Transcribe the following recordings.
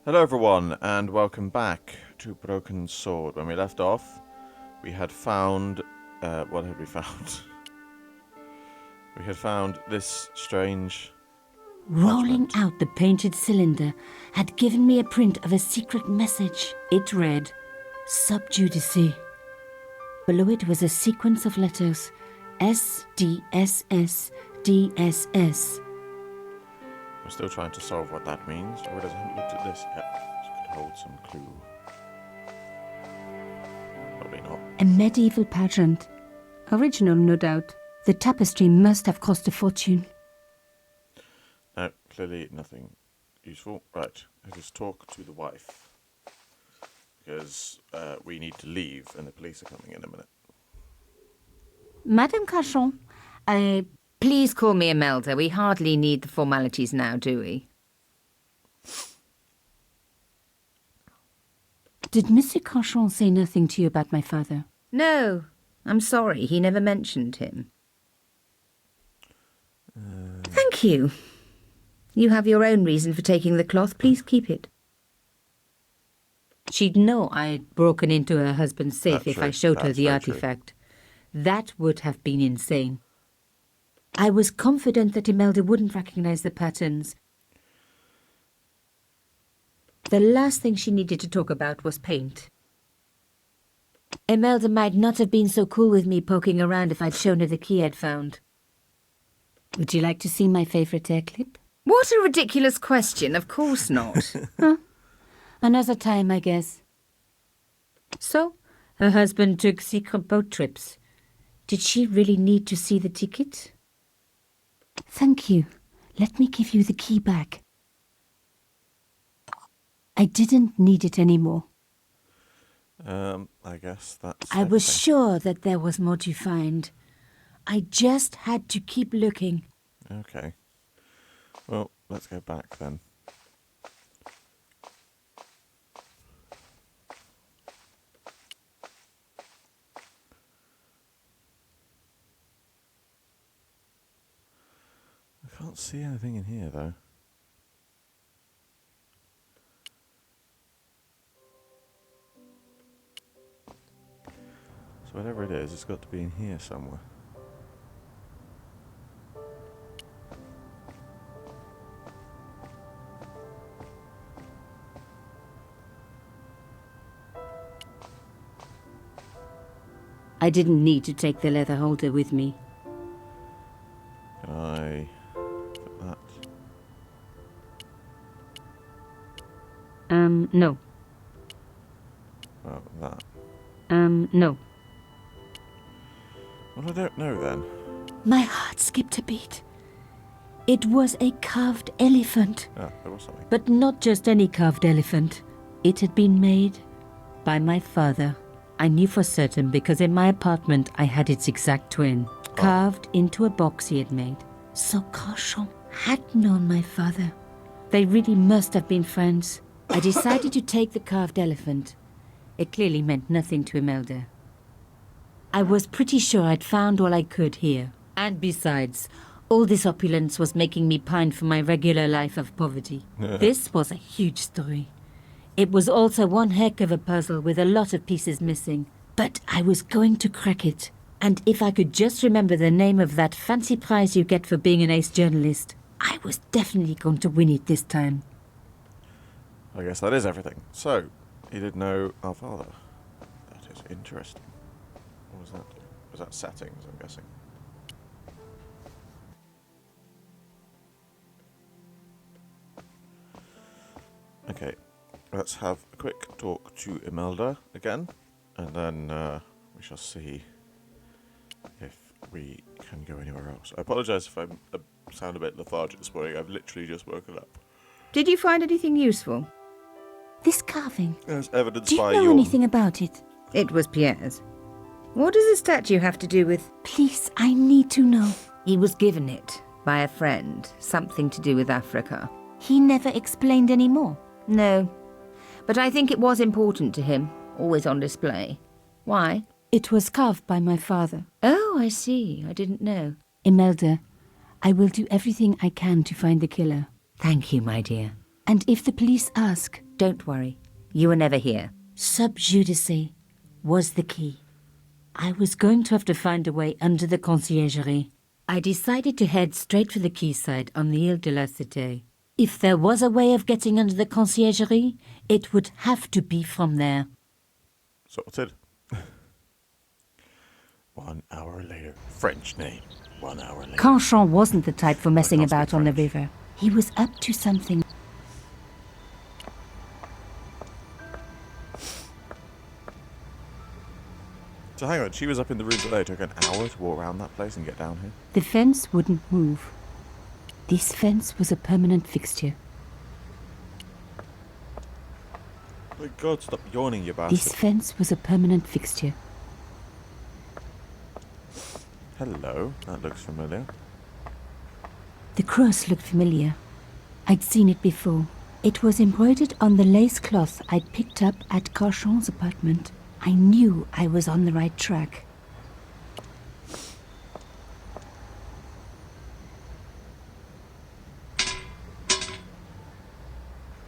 Hello everyone, and welcome back to Broken Sword. When we left off, we had found... what had we found? We had found this strange... Rolling parchment. out the painted cylinder had given me a print of a secret message. It read, Sub Judice. Below it was a sequence of letters, S, D, S, S, D, S, S. We're still trying to solve what that means. I really haven't looked at this yet. This could hold some clue. Probably not. A medieval pageant. Original, no doubt. The tapestry must have cost a fortune. No, clearly nothing useful. Right, let us talk to the wife. Because we need to leave and the police are coming in a minute. Madame Cachon, Please call me Imelda. We hardly need the formalities now, do we? did Monsieur Cachon say nothing to you about my father? No, I'm sorry. He never mentioned him. Thank you. You have your own reason for taking the cloth. Please keep it. She'd know I'd broken into her husband's safe if I showed her the artifact. That would have been insane. I was confident that Imelda wouldn't recognize the patterns. The last thing she needed to talk about was paint. Imelda might not have been so cool with me poking around if I'd shown her the key I'd found. Would you like to see my favourite hair clip? What a ridiculous question. Of course not. Another time, I guess. So, her husband took secret boat trips. Did she really need to see the ticket? Thank you. Let me give you the key back. I didn't need it anymore. I guess that's I was sure that there was more to find. I just had to keep looking. Okay. Well, let's go back then. I can't see anything in here, though. So whatever it is, it's got to be in here somewhere. I didn't need to take the leather holder with me. Can I put that? No. Well, that. No. Well, I don't know then. My heart skipped a beat. It was a carved elephant. Ah, there was something. But not just any carved elephant. It had been made by my father. I knew for certain because in my apartment I had its exact twin, carved into a box he had made. So Cachon had known my father. They really must have been friends. I decided to take the carved elephant. It clearly meant nothing to Imelda. I was pretty sure I'd found all I could here. And besides, all this opulence was making me pine for my regular life of poverty. This was a huge story. It was also one heck of a puzzle with a lot of pieces missing. But I was going to crack it. And if I could just remember the name of that fancy prize you get for being an ace journalist, I was definitely going to win it this time. I guess that is everything. So, he did know our father. That is interesting. What was that? Was that settings, I'm guessing? Okay, let's have a quick talk to Imelda again, and then we shall see if we can go anywhere else. I apologise if I sound a bit lethargic this morning. I've literally just woken up. Did you find anything useful? This carving, As evidenced do you by know your... anything about it? It was Pierre's. What does the statue have to do with... Please, I need to know. He was given it by a friend. Something to do with Africa. He never explained any more. No. But I think it was important to him. Always on display. Why? It was carved by my father. Oh, I see. I didn't know. Imelda, I will do everything I can to find the killer. Thank you, my dear. And if the police ask, Don't worry. You were never here. Sub judice was the key. I was going to have to find a way under the conciergerie. I decided to head straight for the quayside on the Ile de la Cité. If there was a way of getting under the conciergerie, it would have to be from there. Sorted. 1 hour later. French name. 1 hour later. Canchon wasn't the type for messing can't speak about on the French. river. He was up to something. So hang on, she was up in the room today. It took an hour to walk around that place and get down here. The fence wouldn't move. This fence was a permanent fixture. My God, stop yawning, you bastard. This fence was a permanent fixture. Hello, that looks familiar. The cross looked familiar. I'd seen it before. It was embroidered on the lace cloth I'd picked up at Canchon's apartment. I knew I was on the right track.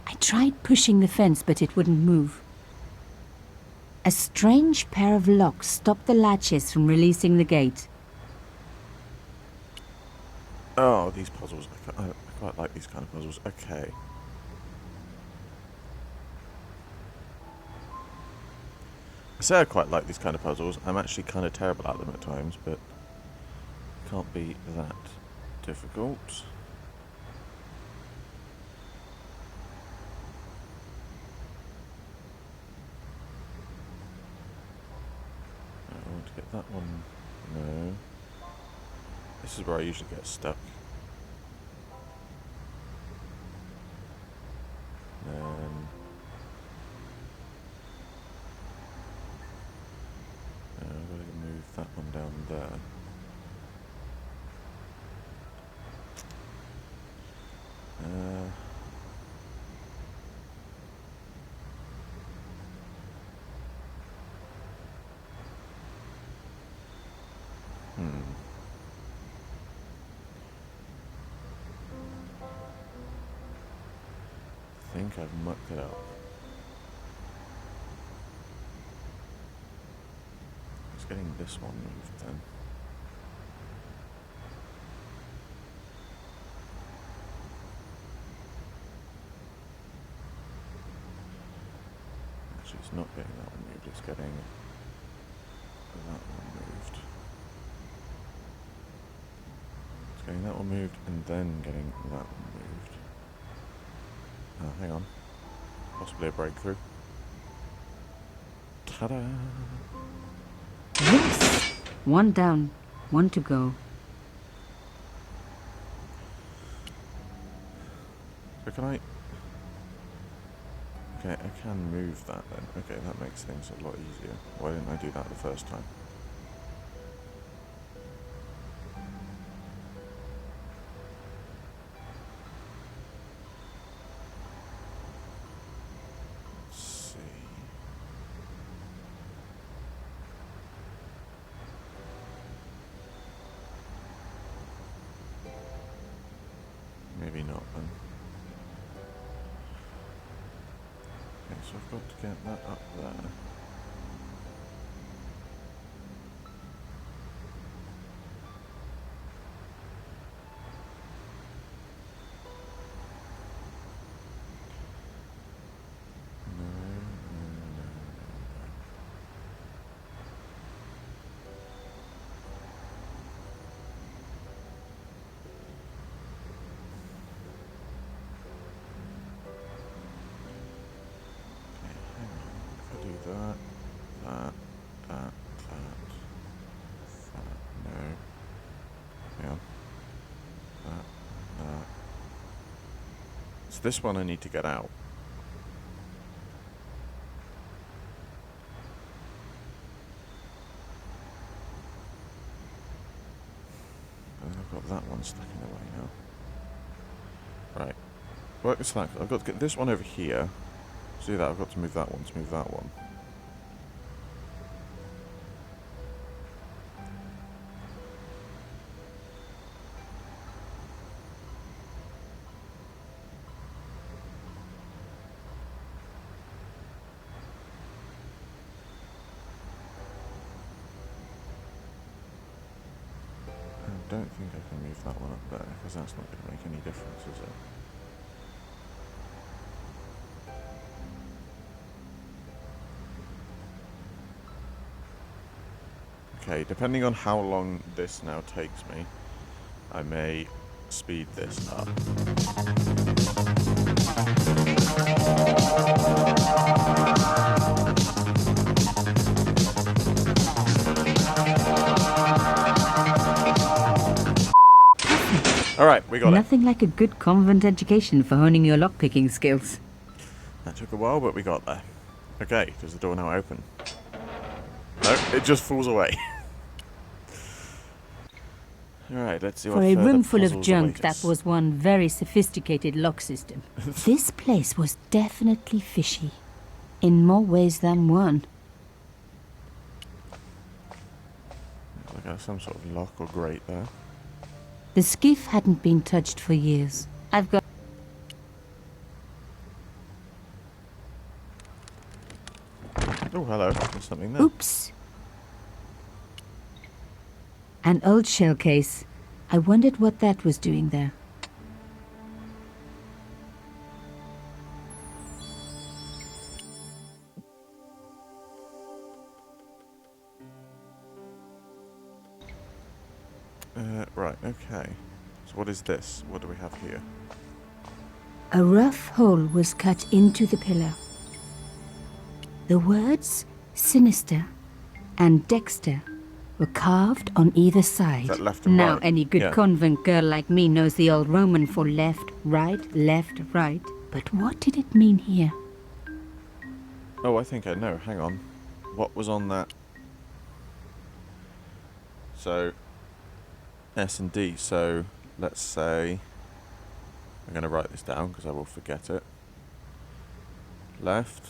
I tried pushing the fence, but it wouldn't move. A strange pair of locks stopped the latches from releasing the gate. Oh, these puzzles. I quite like these kind of puzzles. Okay. I say I quite like these kind of puzzles. I'm actually kind of terrible at them at times, but it can't be that difficult. I want to get that one. No. This is where I usually get stuck. Then I'm going to move that one down there. I think I've mucked it up. It's getting this one moved then. Actually, it's not getting that one moved, it's getting that one moved. It's getting that one moved and then getting that one moved. Hang on. Possibly a breakthrough. Ta-da! Yes! One down, one to go. So can I... Okay, I can move that then. Okay, that makes things a lot easier. Why didn't I do that the first time? Let's see. Maybe not then. Okay, so I've got to get that up there. No, no, no, no, no. Okay, hang on. If I do that, that, no. Hang on. That. It's this one I need to get out. And I've got that one stuck in the way now. Right. Work this out. I've got to get this one over here. See that? I've got to move that one to move that one. don't think I can move that one up there, because that's not going to make any difference, is it? Okay, depending on how long this now takes me, I may speed this up. Alright, we got it. Nothing like a good convent education for honing your lockpicking skills. That took a while, but we got there. Okay, does the door now open? No, it just falls away. Alright, let's see what For a further room full of puzzles junk, await that us. was one very sophisticated lock system. This place was definitely fishy. In more ways than one. Like there's some sort of lock or grate there. The skiff hadn't been touched for years. I've got... Oh, hello. There's something there. Oops! An old shell case. I wondered what that was doing there. Right, okay. So what is this? What do we have here? A rough hole was cut into the pillar. The words Sinister and Dexter were carved on either side. Is that left and Now right? any good Yeah. convent girl like me knows the old Roman for left, right. But what did it mean here? Oh, I think I know. Hang on. What was on that? So, S and D. So, let's say... I'm going to write this down because I will forget it. Left,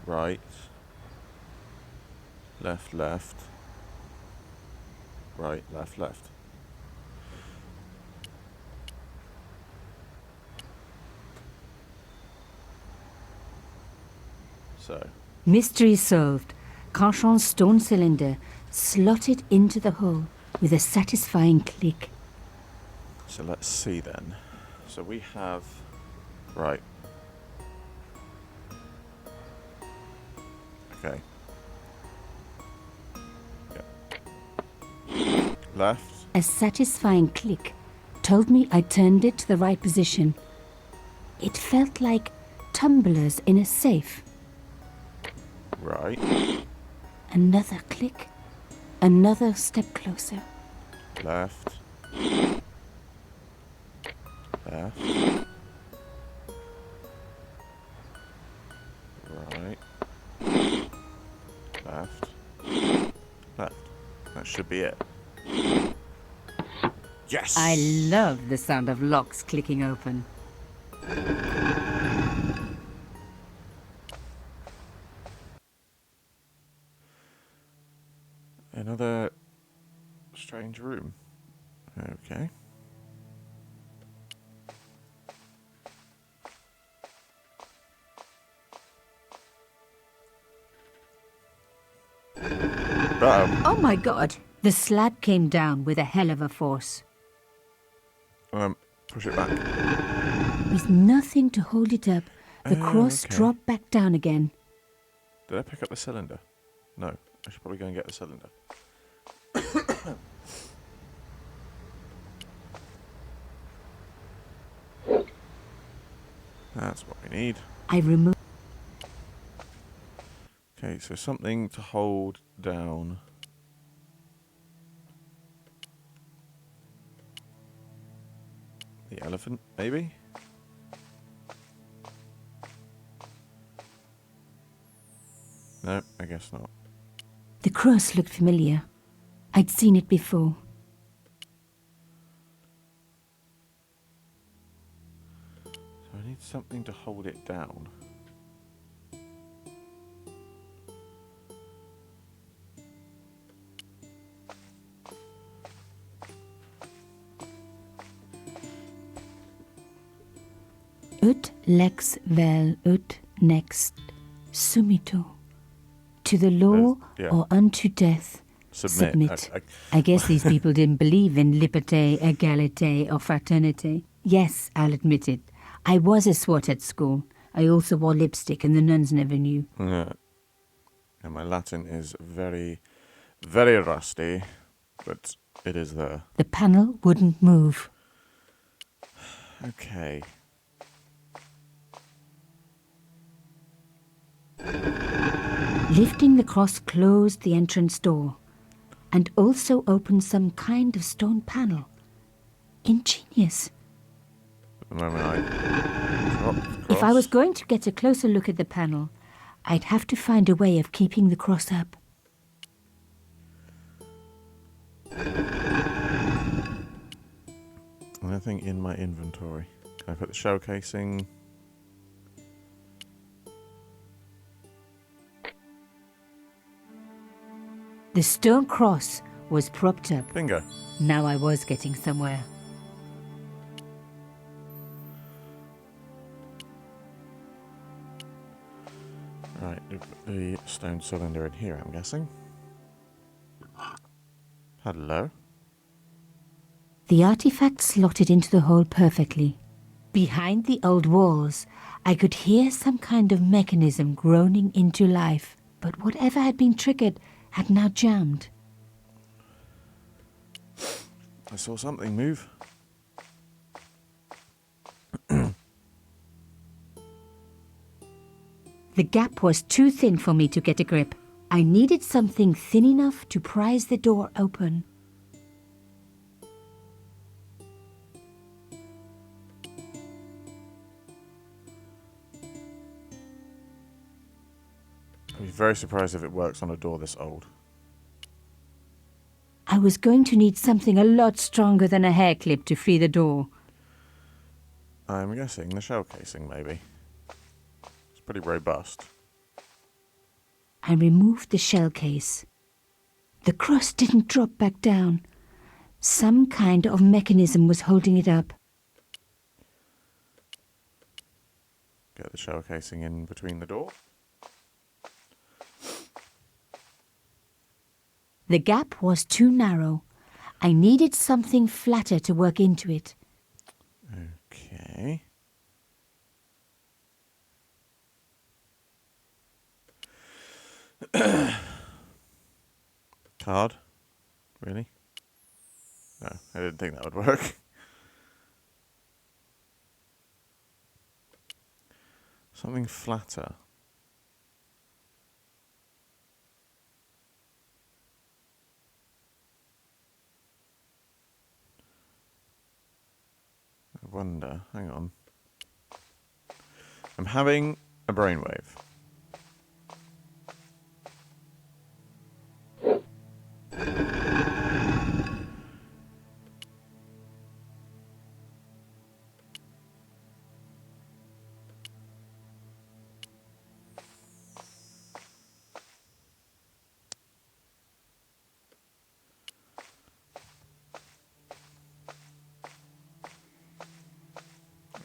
right, left, left, right, left, left. So, Mystery solved. Carchon's stone cylinder slotted into the hole with a satisfying click. so let's see then. So we have... Right. Okay. Yeah. Left. A satisfying click told me I turned it to the right position. It felt like tumblers in a safe. Right. Another click. Another step closer. Left. Left. Right. Left. Left. That should be it. Yes! I love the sound of locks clicking open. Another strange room. Okay. Oh my god! The slab came down with a hell of a force. Push it back. With nothing to hold it up, the Oh, cross okay. dropped back down again. Did I pick up the cylinder? No. I should probably go and get the cylinder. That's what we need. I removed... Okay, so something to hold down. The elephant, maybe? No, I guess not. The cross looked familiar. I'd seen it before. So I need something to hold it down. Ut lex vel ut next sumito. To the law Yeah. or unto death, Submit. I guess these people didn't believe in liberté, égalité, or fraternity. Yes, I'll admit it. I was a swot at school. I also wore lipstick and the nuns never knew. Yeah. And my Latin is very, very rusty, but it is there. The panel wouldn't move. Okay. Lifting the cross closed the entrance door and also opened some kind of stone panel. Ingenious. At the moment I drop the cross. If I was going to get a closer look at the panel, I'd have to find a way of keeping the cross up. Anything in my inventory? Can I put the shell casing? The stone cross was propped up. Bingo. Now I was getting somewhere. Right, the stone cylinder in here, I'm guessing. Hello. The artifact slotted into the hole perfectly. Behind the old walls, I could hear some kind of mechanism groaning into life, but whatever had been triggered had now jammed. I saw something move. The gap was too thin for me to get a grip. I needed something thin enough to prise the door open. I'd be very surprised if it works on a door this old. I was going to need something a lot stronger than a hair clip to free the door. I'm guessing the shell casing, maybe. It's pretty robust. I removed the shell case. The cross didn't drop back down. Some kind of mechanism was holding it up. Get the shell casing in between the door. The gap was too narrow. I needed something flatter to work into it. Okay. Card? Really? No, I didn't think that would work. Something flatter. I wonder, hang on. I'm having a brainwave.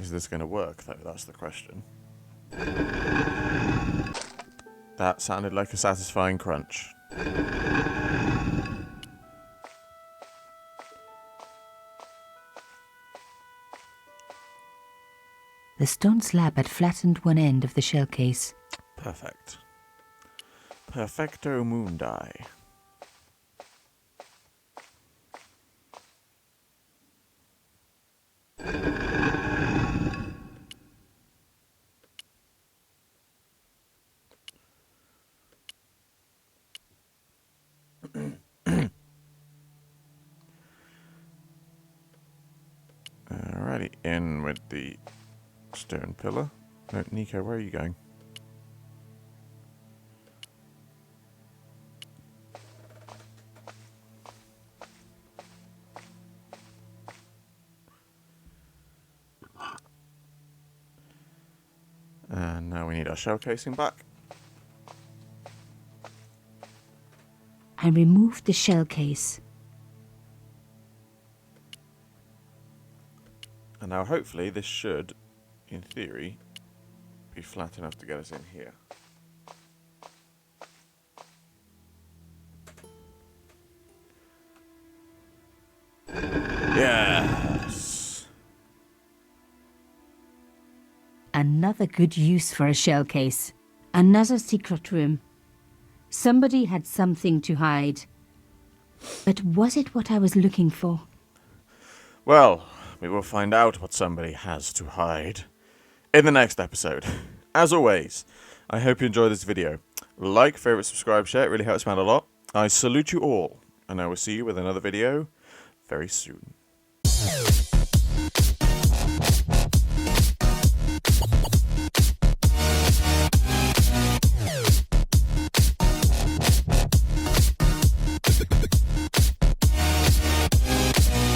Is this going to work, though? That's the question. That sounded like a satisfying crunch. The stone slab had flattened one end of the shell case. Perfect. Perfecto mundi. Alrighty, in with the stone pillar. No, Nico, where are you going? And now we need our shell casing back. I removed the shell case. And now hopefully this should, in theory, be flat enough to get us in here. Yes. Another good use for a shell case. Another secret room. Somebody had something to hide. But was it what I was looking for? Well, we will find out what somebody has to hide in the next episode. As always, I hope you enjoyed this video. Like, favorite, subscribe, share. It really helps me out a lot. I salute you all, and I will see you with another video very soon.